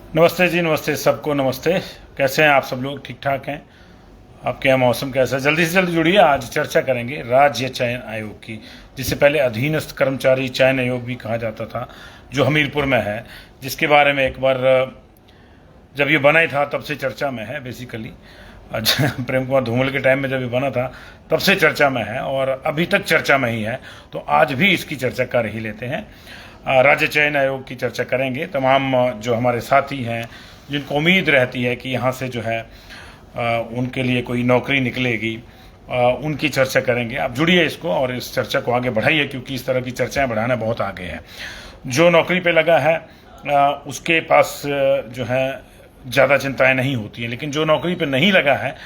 नमस्ते जी, नमस्ते सबको। नमस्ते। कैसे हैं आप सब लोग? ठीक ठाक हैं? आपके यहाँ मौसम कैसा है? जल्दी से जल्दी जुड़िए। आज चर्चा करेंगे राज्य चयन आयोग की, जिसे पहले अधीनस्थ कर्मचारी चयन आयोग भी कहा जाता था, जो हमीरपुर में है, जिसके बारे में एक बार जब ये बना ही था तब से चर्चा में है। बेसिकली आज प्रेम कुमार धूमल के टाइम में जब ये बना था तब से चर्चा में है और अभी तक चर्चा में ही है, तो आज भी इसकी चर्चा कर ही लेते हैं। राज्य चयन आयोग की चर्चा करेंगे। तमाम जो हमारे साथी हैं, जिनको उम्मीद रहती है कि यहाँ से जो है उनके लिए कोई नौकरी निकलेगी, उनकी चर्चा करेंगे। आप जुड़िए इसको और इस चर्चा को आगे बढ़ाइए, क्योंकि इस तरह की चर्चाएं बढ़ाना बहुत आगे है। जो नौकरी पे लगा है उसके पास जो है ज़्यादा चिंताएं नहीं होती हैं, लेकिन जो नौकरी पे नहीं लगा है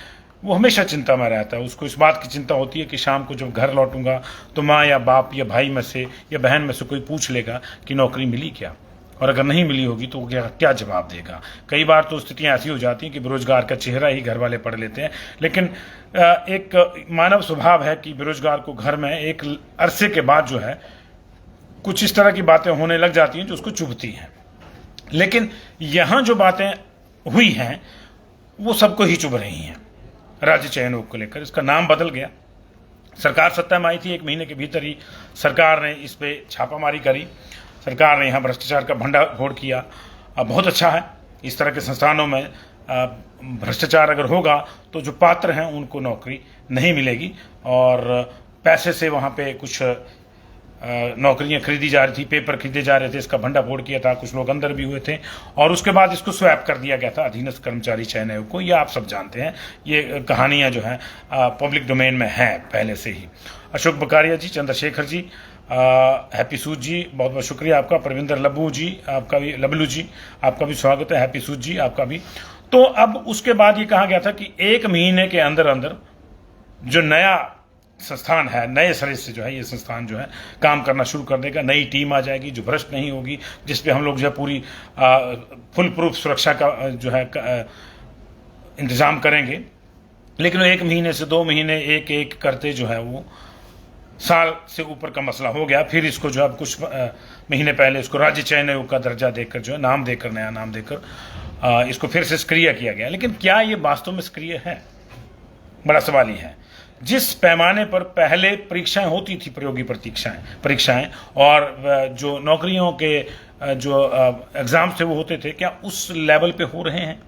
वो हमेशा चिंता में रहता है। उसको इस बात की चिंता होती है कि शाम को जब घर लौटूंगा तो माँ या बाप या भाई में से या बहन में से कोई पूछ लेगा कि नौकरी मिली क्या, और अगर नहीं मिली होगी तो क्या क्या जवाब देगा। कई बार तो स्थितियां ऐसी हो जाती हैं कि बेरोजगार का चेहरा ही घर वाले पढ़ लेते हैं। लेकिन एक मानव स्वभाव है कि बेरोजगार को घर में एक अरसे के बाद जो है कुछ इस तरह की बातें होने लग जाती हैं जो उसको चुभती हैं। लेकिन यहां जो बातें हुई हैं वो सबको ही चुभ रही हैं। राज्य चयन आयोग को लेकर इसका नाम बदल गया। सरकार सत्ता में आई थी, 1 महीने के भीतर ही सरकार ने इस पे छापामारी करी। सरकार ने यहाँ भ्रष्टाचार का भंडाफोड़ किया। बहुत अच्छा है। इस तरह के संस्थानों में भ्रष्टाचार अगर होगा तो जो पात्र हैं उनको नौकरी नहीं मिलेगी और पैसे से वहाँ पे कुछ नौकरियां खरीदी जा रही थी, पेपर खरीदे जा रहे थे। इसका भंडाफोड़ किया था, कुछ लोग अंदर भी हुए थे और उसके बाद इसको स्वैप कर दिया गया था अधीनस्थ कर्मचारी चयन आयोग को। ये आप सब जानते हैं, ये कहानियां जो हैं पब्लिक डोमेन में हैं पहले से ही। अशोक बकारिया जी, चंद्रशेखर जी, हैप्पी सूद जी, बहुत बहुत शुक्रिया आपका। परविंदर लब्बू जी, आपका भी, लबलू जी, आपका भी स्वागत है। हैप्पी सूद जी, आपका भी। तो अब उसके बाद ये कहा गया था कि 1 महीने के अंदर अंदर जो नया संस्थान है, नए सिरे से जो है ये संस्थान जो है काम करना शुरू कर देगा। नई टीम आ जाएगी जो भ्रष्ट नहीं होगी, जिसपे हम लोग जो है पूरी फुल प्रूफ सुरक्षा का जो है इंतजाम करेंगे। लेकिन 1 महीने से 2 महीने एक एक करते जो है वो साल से ऊपर का मसला हो गया। फिर इसको जो है कुछ महीने पहले इसको राज्य चयन आयोग का दर्जा देकर जो है नाम देकर, नया नाम देकर इसको फिर से सक्रिय किया गया। लेकिन क्या ये वास्तव में सक्रिय है? बड़ा सवाल ही है। जिस पैमाने पर पहले परीक्षाएं होती थी, प्रतियोगी परीक्षाएं और जो नौकरियों के जो एग्जाम्स थे वो होते थे, क्या उस लेवल पे हो रहे हैं?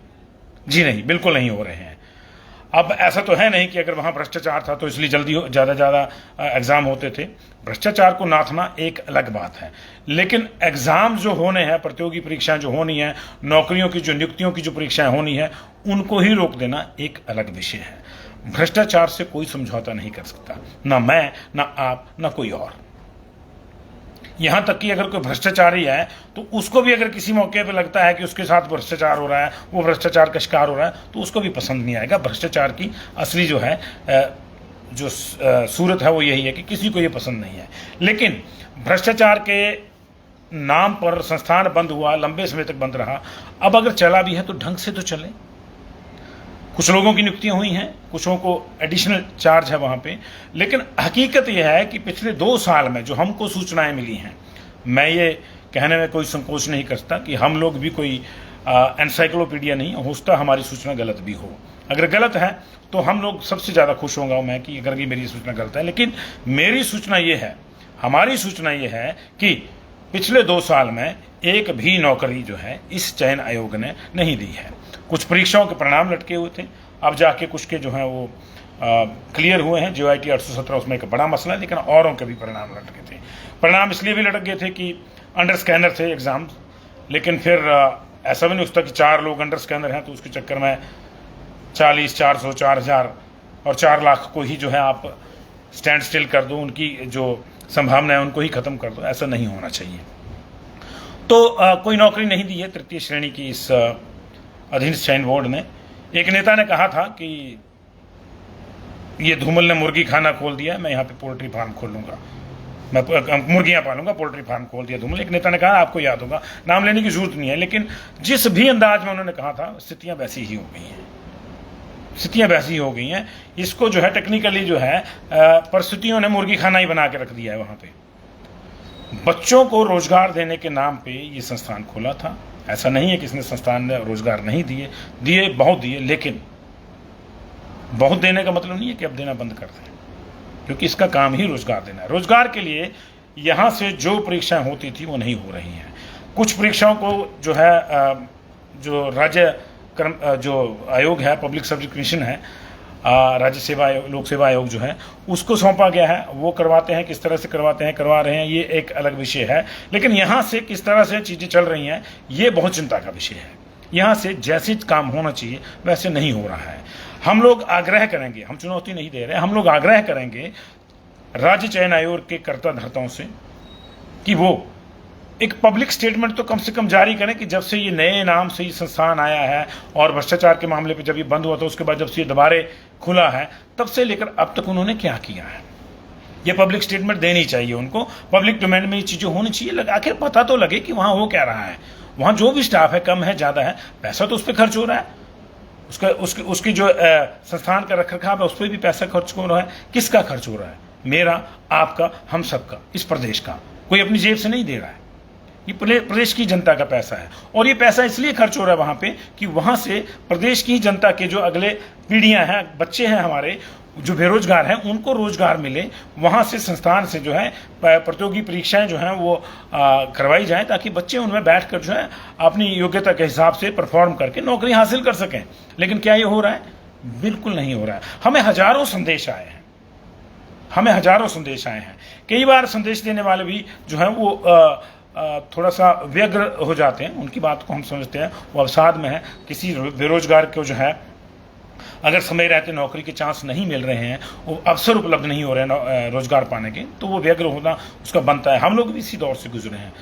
जी नहीं, बिल्कुल नहीं हो रहे हैं। अब ऐसा तो है नहीं कि अगर वहां भ्रष्टाचार था तो इसलिए जल्दी ज्यादा एग्जाम होते थे। भ्रष्टाचार को नाथना एक अलग बात है, लेकिन एग्जाम जो होने हैं, प्रतियोगी परीक्षाएं जो होनी है, नौकरियों की जो नियुक्तियों की जो परीक्षाएं होनी है, उनको ही रोक देना एक अलग विषय है। भ्रष्टाचार से कोई समझौता नहीं कर सकता, ना मैं, ना आप, ना कोई और। यहां तक कि अगर कोई भ्रष्टाचारी है तो उसको भी अगर किसी मौके पे लगता है कि उसके साथ भ्रष्टाचार हो रहा है, वो भ्रष्टाचार का शिकार हो रहा है, तो उसको भी पसंद नहीं आएगा। भ्रष्टाचार की असली जो है जो सूरत है वो यही है कि किसी को ये पसंद नहीं है। लेकिन भ्रष्टाचार के नाम पर संस्थान बंद हुआ, लंबे समय तक बंद रहा। अब अगर चला भी है तो ढंग से तो चले। कुछ लोगों की नियुक्तियां हुई हैं, कुछों को एडिशनल चार्ज है वहां पे। लेकिन हकीकत यह है कि पिछले 2 साल में जो हमको सूचनाएं मिली हैं, मैं ये कहने में कोई संकोच नहीं करता कि हम लोग भी कोई एनसाइक्लोपीडिया नहीं, हो सकता हमारी सूचना गलत भी हो। अगर गलत है तो हम लोग सबसे ज़्यादा खुश होगा मैं कि अगर ये मेरी सूचना गलत है। लेकिन मेरी सूचना ये है, हमारी सूचना ये है कि पिछले 2 साल में एक भी नौकरी जो है इस चयन आयोग ने नहीं दी है। कुछ परीक्षाओं के परिणाम लटके हुए थे, अब जाके कुछ के जो हैं वो क्लियर हुए हैं। JOIT 817 उसमें एक बड़ा मसला है, लेकिन औरों के भी परिणाम लटके थे। परिणाम इसलिए भी लटक गए थे कि अंडर स्कैनर थे एग्जाम, लेकिन फिर ऐसा भी नहीं होता कि 4 लोग अंडर स्कैनर हैं तो उसके चक्कर में 40, 400, 4000 और 4 लाख को ही जो है आप स्टैंड स्टिल कर दो, उनकी जो संभावना है उनको ही खत्म कर दो। ऐसा नहीं होना चाहिए। तो कोई नौकरी नहीं दी है तृतीय श्रेणी की इस अधीनस्थ चयन बोर्ड ने। एक नेता ने कहा था कि ये धूमल ने मुर्गी खाना खोल दिया, मैं यहाँ पे पोल्ट्री फार्म खोलूंगा, मैं मुर्गियां पालूंगा, पोल्ट्री फार्म खोल दिया धूमल। एक नेता ने कहा, आपको याद होगा, नाम लेने की जरूरत नहीं है, लेकिन जिस भी अंदाज में उन्होंने कहा था स्थितियां वैसी ही हो गई हैं। स्थितियां वैसी हो गई हैं। इसको जो है टेक्निकली जो है परिस्थितियों ने मुर्गी खाना ही बना के रख दिया है। वहां पे बच्चों को रोजगार देने के नाम पे ये संस्थान खोला था ऐसा नहीं है कि इसने संस्थान ने रोजगार नहीं दिए, दिए बहुत दिए, लेकिन बहुत देने का मतलब नहीं है कि अब देना बंद कर दें, क्योंकि इसका काम ही रोजगार देना है। रोजगार के लिए यहाँ से जो परीक्षाएं होती थी वो नहीं हो रही हैं। कुछ परीक्षाओं को जो है जो राज्य जो आयोग है, पब्लिक सर्विस कमीशन है, राज्य सेवा आयोग, लोक सेवा आयोग जो है उसको सौंपा गया है, वो करवाते हैं। किस तरह से करवाते हैं, करवा रहे हैं, ये एक अलग विषय है। लेकिन यहाँ से किस तरह से चीज़ें चल रही हैं ये बहुत चिंता का विषय है। यहाँ से जैसे काम होना चाहिए वैसे नहीं हो रहा है। हम लोग आग्रह करेंगे, हम चुनौती नहीं दे रहे, हम लोग आग्रह करेंगे राज्य चयन आयोग के कर्ता धर्ताओं से कि वो एक पब्लिक स्टेटमेंट तो कम से कम जारी करें कि जब से ये नए नाम से ये संस्थान आया है और भ्रष्टाचार के मामले पे जब ये बंद हुआ था, उसके बाद जब से ये दोबारा खुला है, तब से लेकर अब तक उन्होंने क्या किया है, ये पब्लिक स्टेटमेंट देनी चाहिए उनको। पब्लिक डोमेन में ये चीज़ें होनी चाहिए, आखिर पता तो लगे कि वहाँ हो क्या रहा है। वहाँ जो भी स्टाफ है, कम है ज़्यादा है, पैसा तो उस पर खर्च हो रहा है, उसकी जो संस्थान का रखरखाव है उस पर भी पैसा खर्च हो रहा है। किसका खर्च हो रहा है? मेरा, आपका, हम सबका, इस प्रदेश का। कोई अपनी जेब से नहीं दे रहा है, ये प्रदेश की जनता का पैसा है। और ये पैसा इसलिए खर्च हो रहा है वहाँ पे कि वहाँ से प्रदेश की जनता के जो अगले पीढ़ियाँ हैं, बच्चे हैं हमारे जो बेरोजगार हैं, उनको रोजगार मिले। वहाँ से संस्थान से जो है प्रतियोगी परीक्षाएं जो हैं वो करवाई जाएं, ताकि बच्चे उनमें बैठकर जो है अपनी योग्यता के हिसाब से परफॉर्म करके नौकरी हासिल कर सकें। लेकिन क्या ये हो रहा है? बिल्कुल नहीं हो रहा है। हमें हजारों संदेश आए हैं, कई बार संदेश देने वाले भी जो है वो थोड़ा सा व्यग्र हो जाते हैं। उनकी बात को हम समझते हैं, वो अवसाद में है। किसी बेरोजगार को जो है अगर समय रहते नौकरी के चांस नहीं मिल रहे हैं, वो अवसर उपलब्ध नहीं हो रहे हैं रोजगार पाने के, तो वो व्यग्र होना उसका बनता है। हम लोग भी इसी दौर से गुजरे हैं,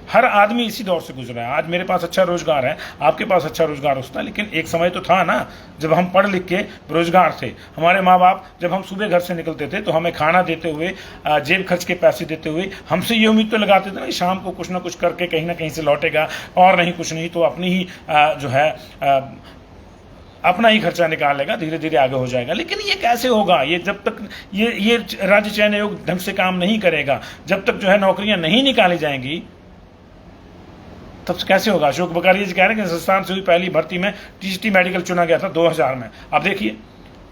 हर आदमी इसी दौर से गुजरा है। आज मेरे पास अच्छा रोजगार है, आपके पास अच्छा रोजगार होता है, लेकिन एक समय तो था ना जब हम पढ़ लिख के बेरोजगार थे। हमारे माँ बाप जब हम सुबह घर से निकलते थे तो हमें खाना देते हुए, जेब खर्च के पैसे देते हुए हमसे ये उम्मीद तो लगाते थे ना शाम को कुछ ना कुछ करके कहीं ना कहीं से लौटेगा, और नहीं कुछ नहीं तो अपनी ही जो है अपना ही खर्चा निकाल लेगा, धीरे धीरे आगे हो जाएगा। लेकिन ये कैसे होगा? ये जब तक ये राज्य चयन आयोग ढंग से काम नहीं करेगा, जब तक जो है नौकरियां नहीं निकाली जाएंगी, तब कैसे होगा? अशोक बकारिया जी कह रहे हैं कि संस्थान से हुई पहली भर्ती में टीजीटी मेडिकल चुना गया था 2000 में। अब देखिए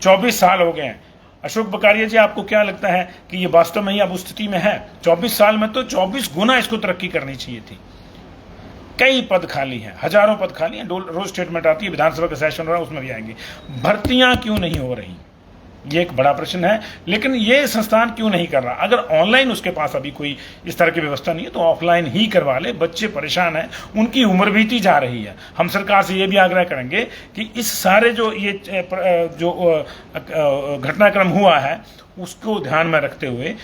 24 साल हो गए हैं। अशोक बकारिया जी, आपको क्या लगता है कि ये वास्तव में ही अब उस स्थिति में है? 24 साल में तो 24 गुना इसको तरक्की करनी चाहिए थी। कई पद खाली हैं, हजारों पद खाली हैं। रोज स्टेटमेंट आती है, विधानसभा का सेशन हो रहा है, उसमें भी आएंगे। भर्तियां क्यों नहीं हो रही, ये एक बड़ा प्रश्न है। लेकिन ये संस्थान क्यों नहीं कर रहा? अगर ऑनलाइन उसके पास अभी कोई इस तरह की व्यवस्था नहीं है तो ऑफलाइन ही करवा ले। बच्चे परेशान हैं, उनकी उम्र बीती जा रही है। हम सरकार से ये भी आग्रह करेंगे कि इस सारे जो घटनाक्रम हुआ है उसको ध्यान में रखते हुए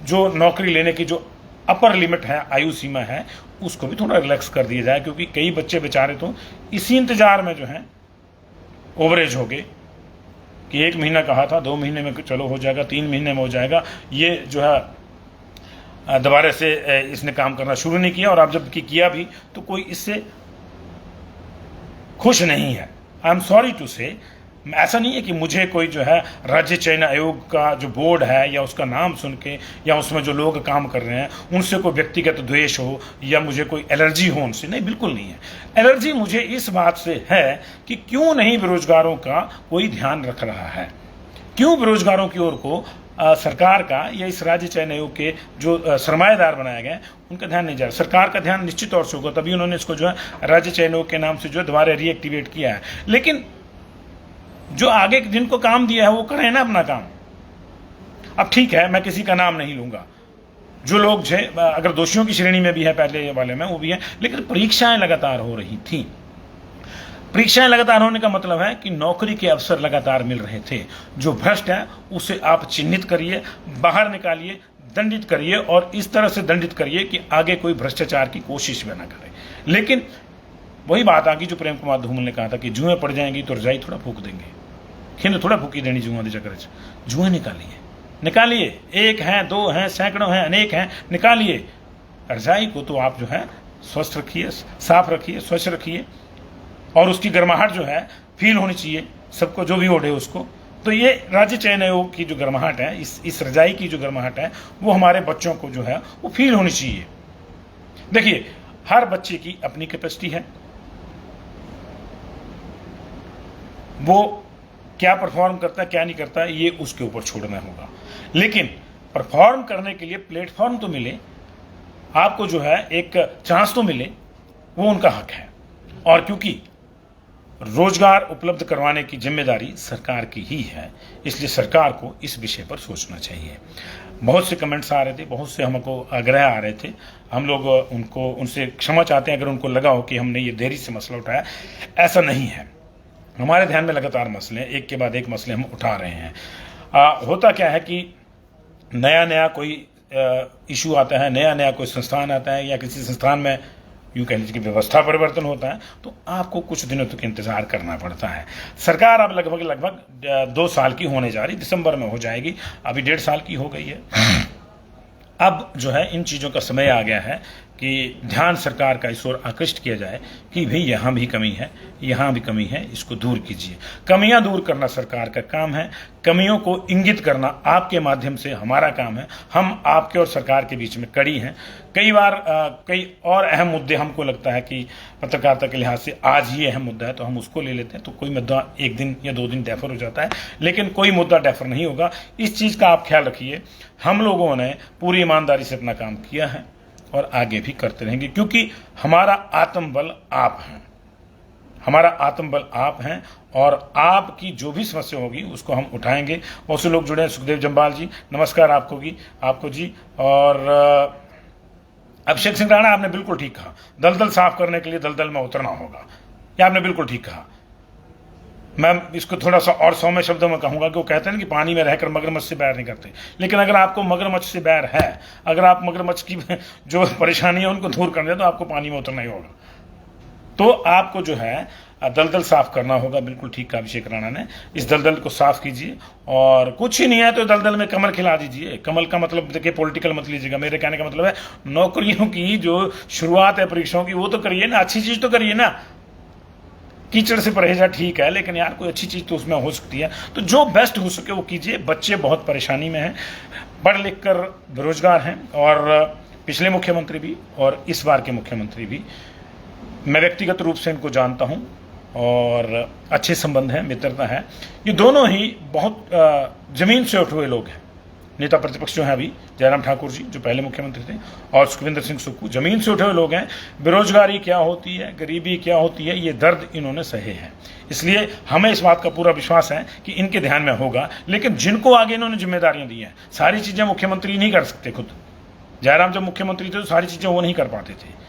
जो नौकरी लेने की जो अपर लिमिट है, आयु सीमा है, उसको भी थोड़ा रिलैक्स कर दिया जाए। क्योंकि कई बच्चे बेचारे तो इसी इंतजार में जो है ओवरेज हो गए कि 1 महीना कहा था, 2 महीने में चलो हो जाएगा, 3 महीने में हो जाएगा। ये जो है दोबारा से इसने काम करना शुरू नहीं किया, और अब जब किया भी तो कोई इससे खुश नहीं है। आई एम सॉरी टू से, ऐसा नहीं है कि मुझे कोई जो है राज्य चयन आयोग का जो बोर्ड है या उसका नाम सुन के या उसमें जो लोग काम कर रहे हैं उनसे कोई व्यक्तिगत द्वेष हो या मुझे कोई एलर्जी हो उनसे, नहीं, बिल्कुल नहीं है। एलर्जी मुझे इस बात से है कि क्यों नहीं बेरोजगारों का कोई ध्यान रख रहा है, क्यों बेरोजगारों की ओर को सरकार का या इस राज्य चयन आयोग के जो सरमाएदार बनाए गए उनका ध्यान नहीं जा रहा। सरकार का ध्यान निश्चित तौर से होगा, तभी उन्होंने इसको जो है राज्य चयन आयोग के नाम से जो है दोबारा रीएक्टिवेट किया है। लेकिन जो आगे जिनको काम दिया है वो करें ना अपना काम। अब ठीक है, मैं किसी का नाम नहीं लूंगा, जो लोग जो अगर दोषियों की श्रेणी में भी है पहले वाले में वो भी है, लेकिन परीक्षाएं लगातार हो रही थी। परीक्षाएं लगातार होने का मतलब है कि नौकरी के अवसर लगातार मिल रहे थे। जो भ्रष्ट है उसे आप चिन्हित करिए, बाहर निकालिए, दंडित करिए, और इस तरह से दंडित करिए कि आगे कोई भ्रष्टाचार की कोशिश भी ना करे। लेकिन वही बात आ गई जो प्रेम कुमार धूमल ने कहा था कि जुएं पड़ जाएंगी तो रजाई थोड़ा फूक देंगे, खिंड थोड़ा फूकी देनी जुआ के चक्कर। जुएं निकालिए, 1 हैं, 2 हैं, सैकड़ों हैं, अनेक हैं, निकालिए। रजाई को तो आप जो है स्वस्थ रखिए, साफ रखिए, स्वच्छ रखिए, और उसकी गर्माहट जो है फील होनी चाहिए सबको, जो भी ओढ़े उसको। तो ये राज्य चयन आयोग की जो गर्माहट है, इस रजाई की जो गर्माहट है, वो हमारे बच्चों को जो है वो फील होनी चाहिए। देखिए, हर बच्चे की अपनी कैपेसिटी है, वो क्या परफॉर्म करता है क्या नहीं करता है ये उसके ऊपर छोड़ना होगा। लेकिन परफॉर्म करने के लिए प्लेटफॉर्म तो मिले, आपको जो है एक चांस तो मिले, वो उनका हक है। और क्योंकि रोजगार उपलब्ध करवाने की जिम्मेदारी सरकार की ही है, इसलिए सरकार को इस विषय पर सोचना चाहिए। बहुत से कमेंट्स आ रहे थे, बहुत से हमको आग्रह आ रहे थे, हम लोग उनसे क्षमा चाहते हैं अगर उनको लगा हो कि हमने ये देरी से मसला उठाया। ऐसा नहीं है, हमारे ध्यान में लगातार मसले, एक के बाद एक मसले हम उठा रहे हैं। होता क्या है कि नया नया कोई इशू आता है, नया नया कोई संस्थान आता है, या किसी संस्थान में यूँ कह लीजिए कि व्यवस्था परिवर्तन होता है, तो आपको कुछ दिनों तक इंतजार करना पड़ता है। सरकार अब लगभग 2 साल की होने जा रही, दिसंबर में हो जाएगी, अभी 1.5 साल की हो गई है। अब जो है इन चीज़ों का समय आ गया है कि ध्यान सरकार का इस ओर आकृष्ट किया जाए कि भाई यहाँ भी कमी है, यहाँ भी कमी है, इसको दूर कीजिए। कमियां दूर करना सरकार का काम है, कमियों को इंगित करना आपके माध्यम से हमारा काम है। हम आपके और सरकार के बीच में कड़ी हैं। कई बार कई और अहम मुद्दे हमको लगता है कि पत्रकारिता के लिहाज से आज ही अहम मुद्दा है तो हम उसको ले लेते हैं, तो कोई मुद्दा 1 दिन या 2 दिन डेफर हो जाता है, लेकिन कोई मुद्दा डेफर नहीं होगा। इस चीज़ का आप ख्याल रखिए। हम लोगों ने पूरी ईमानदारी से अपना काम किया है और आगे भी करते रहेंगे, क्योंकि हमारा आत्मबल आप हैं, हमारा आत्मबल आप हैं, और आपकी जो भी समस्या होगी उसको हम उठाएंगे। बहुत से लोग जुड़े हैं, सुखदेव जम्बाल जी नमस्कार आपको जी। और अभिषेक सिंह राणा, आपने बिल्कुल ठीक कहा, दलदल साफ करने के लिए दलदल में उतरना होगा, यह आपने बिल्कुल ठीक कहा। मैं इसको थोड़ा सा और सौम्य शब्दों में कहूंगा कि वो कहते हैं कि पानी में रहकर मगरमच्छ से बैर नहीं करते, लेकिन अगर आपको मगरमच्छ से बैर है, अगर आप मगरमच्छ की जो परेशानी है उनको दूर कर दे तो आपको पानी में उतरना ही होगा। तो आपको जो है दलदल साफ करना होगा, बिल्कुल ठीक कहा अभिषेक राणा ने। इस दलदल को साफ कीजिए, और कुछ ही नहीं है तो दलदल में कमल खिला दीजिए। कमल का मतलब देखिए पॉलिटिकल मत लीजिएगा, मेरे कहने का मतलब है नौकरियों की जो शुरुआत है परीक्षाओं की, वो तो करिए ना, अच्छी चीज तो करिए ना। कीचड़ से परहेजा ठीक है, लेकिन यार कोई अच्छी चीज तो उसमें हो सकती है, तो जो बेस्ट हो सके वो कीजिए। बच्चे बहुत परेशानी में हैं, पढ़ लिख कर बेरोजगार हैं, और पिछले मुख्यमंत्री भी और इस बार के मुख्यमंत्री भी, मैं व्यक्तिगत रूप से इनको जानता हूं और अच्छे संबंध हैं, मित्रता है। ये दोनों ही बहुत जमीन से उठे हुए लोग हैं। नेता प्रतिपक्ष जो है अभी जयराम ठाकुर जी, जो पहले मुख्यमंत्री थे, और सुखविंदर सिंह सुक्खू, जमीन से उठे हुए लोग हैं। बेरोजगारी क्या होती है, गरीबी क्या होती है, ये दर्द इन्होंने सहे हैं। इसलिए हमें इस बात का पूरा विश्वास है कि इनके ध्यान में होगा। लेकिन जिनको आगे इन्होंने जिम्मेदारियां दी हैं, सारी चीजें मुख्यमंत्री नहीं कर सकते खुद। जयराम जब मुख्यमंत्री थे तो सारी चीजें वो नहीं कर पाते थे,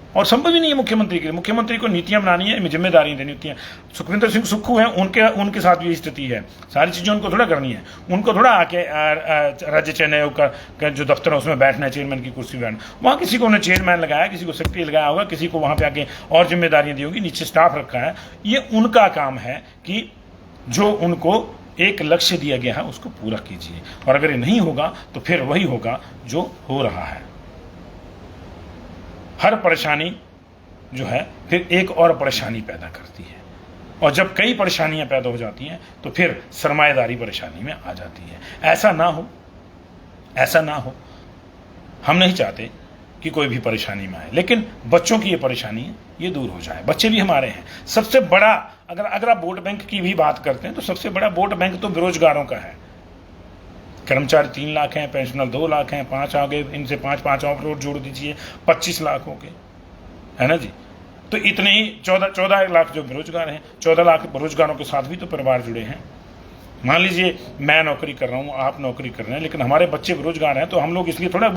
और संभव ही नहीं है मुख्यमंत्री के लिए। मुख्यमंत्री को नीतियां बनानी है, जिम्मेदारियां देनी होती हैं। सुखविंदर सिंह सुक्खू हैं, उनके साथ भी स्थिति है, सारी चीजें उनको थोड़ा करनी है। उनको थोड़ा आके राज्य चयन आयोग का जो दफ्तर है उसमें बैठना है, चेयरमैन की कुर्सी बैठना, वहां किसी को उन्हें चेयरमैन लगाया, किसी को सेक्रेटरी लगाया होगा, किसी को वहां पे आके और जिम्मेदारियां दी होगी, नीचे स्टाफ रखा है। ये उनका काम है कि जो उनको एक लक्ष्य दिया गया है उसको पूरा कीजिए, और अगर ये नहीं होगा तो फिर वही होगा जो हो रहा है। हर परेशानी जो है फिर एक और परेशानी पैदा करती है, और जब कई परेशानियां पैदा हो जाती हैं तो फिर सरमाएदारी परेशानी में आ जाती है। ऐसा ना हो, ऐसा ना हो। हम नहीं चाहते कि कोई भी परेशानी में आए, लेकिन बच्चों की ये परेशानी है, ये दूर हो जाए। बच्चे भी हमारे हैं। सबसे बड़ा अगर आप वोट बैंक की भी बात करते हैं तो सबसे बड़ा वोट बैंक तो बेरोजगारों का है। कर्मचारी 3 लाख हैं, पेंशनर 2 लाख हैं, 5 आ गए, इनसे 5 और जोड़ दीजिए, 25 लाख हो गए, है ना जी। तो इतने ही 14 लाख जो बेरोजगार हैं, 14 लाख बेरोजगारों के साथ भी तो परिवार जुड़े हैं। मान लीजिए मैं नौकरी कर रहा हूँ, आप नौकरी कर रहे हैं, लेकिन हमारे बच्चे बेरोजगार हैं, तो हम लोग इसलिए थोड़ा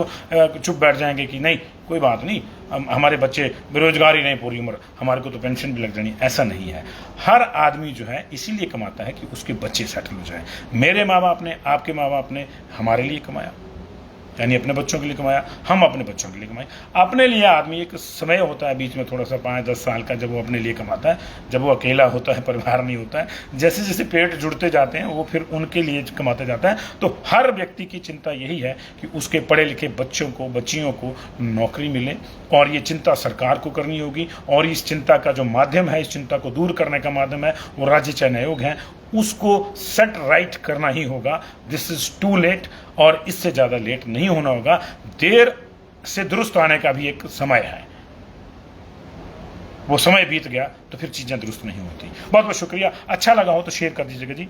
चुप बैठ जाएंगे कि नहीं कोई बात नहीं, हमारे बच्चे बेरोजगार ही नहीं पूरी उम्र, हमारे को तो पेंशन भी लग जानी। ऐसा नहीं है। हर आदमी जो है इसीलिए कमाता है कि उसके बच्चे सेटल हो जाए। मेरे माँ बाप ने, आपके माँ बाप ने हमारे लिए कमाया, यानी अपने बच्चों के लिए कमाया, हम अपने बच्चों के लिए कमाए। अपने लिए आदमी एक समय होता है बीच में थोड़ा सा 5-10 साल का, जब वो अपने लिए कमाता है, जब वो अकेला होता है, परिवार नहीं होता है। जैसे जैसे पेट जुड़ते जाते हैं वो फिर उनके लिए कमाता जाता है। तो हर व्यक्ति की चिंता यही है कि उसके पढ़े लिखे बच्चों को, बच्चियों को नौकरी मिले, और ये चिंता सरकार को करनी होगी। और इस चिंता का जो माध्यम है, इस चिंता को दूर करने का माध्यम है, वो राज्य चयन आयोग है, उसको सेट राइट करना ही होगा। दिस इज टू लेट, और इससे ज्यादा लेट नहीं होना होगा। देर से दुरुस्त आने का भी एक समय है। वो समय बीत गया तो फिर चीज़ें दुरुस्त नहीं होती। बहुत बहुत शुक्रिया। अच्छा लगा हो तो शेयर कर दीजिएगा जी।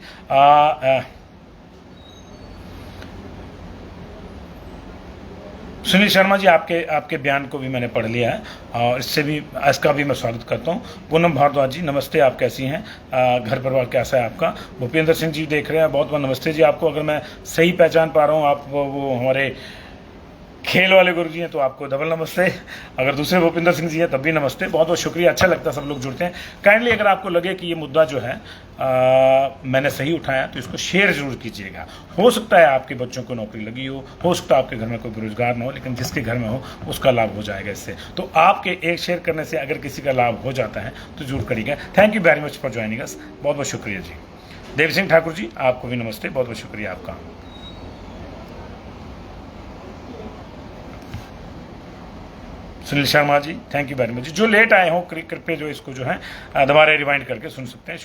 सुनील शर्मा जी, आपके बयान को भी मैंने पढ़ लिया है और इसका भी मैं स्वागत करता हूँ। पूनम भारद्वाज जी नमस्ते, आप कैसी हैं? घर परिवार कैसा है आपका? भूपेंद्र सिंह जी देख रहे हैं, बहुत बहुत नमस्ते जी आपको। अगर मैं सही पहचान पा रहा हूँ, आप वो हमारे खेल वाले गुरु जी हैं तो आपको डबल नमस्ते। अगर दूसरे भूपेंद्र सिंह जी हैं तब भी नमस्ते। बहुत बहुत शुक्रिया, अच्छा लगता है सब लोग जुड़ते हैं। काइंडली अगर आपको लगे कि ये मुद्दा जो है मैंने सही उठाया तो इसको शेयर जरूर कीजिएगा। हो सकता है आपके बच्चों को नौकरी लगी हो सकता है आपके घर में कोई बेरोजगार ना हो, लेकिन जिसके घर में हो उसका लाभ हो जाएगा इससे। तो आपके एक शेयर करने से अगर किसी का लाभ हो जाता है तो जरूर करिएगा। Thank you very much for joining us. बहुत बहुत शुक्रिया जी। देव सिंह ठाकुर जी आपको भी नमस्ते, बहुत बहुत शुक्रिया आपका। Sunil Sharma ji thank you very much. जो लेट आए हो कृपया जो इसको जो है दोबारा रिवाइंड करके सुन सकते हैं।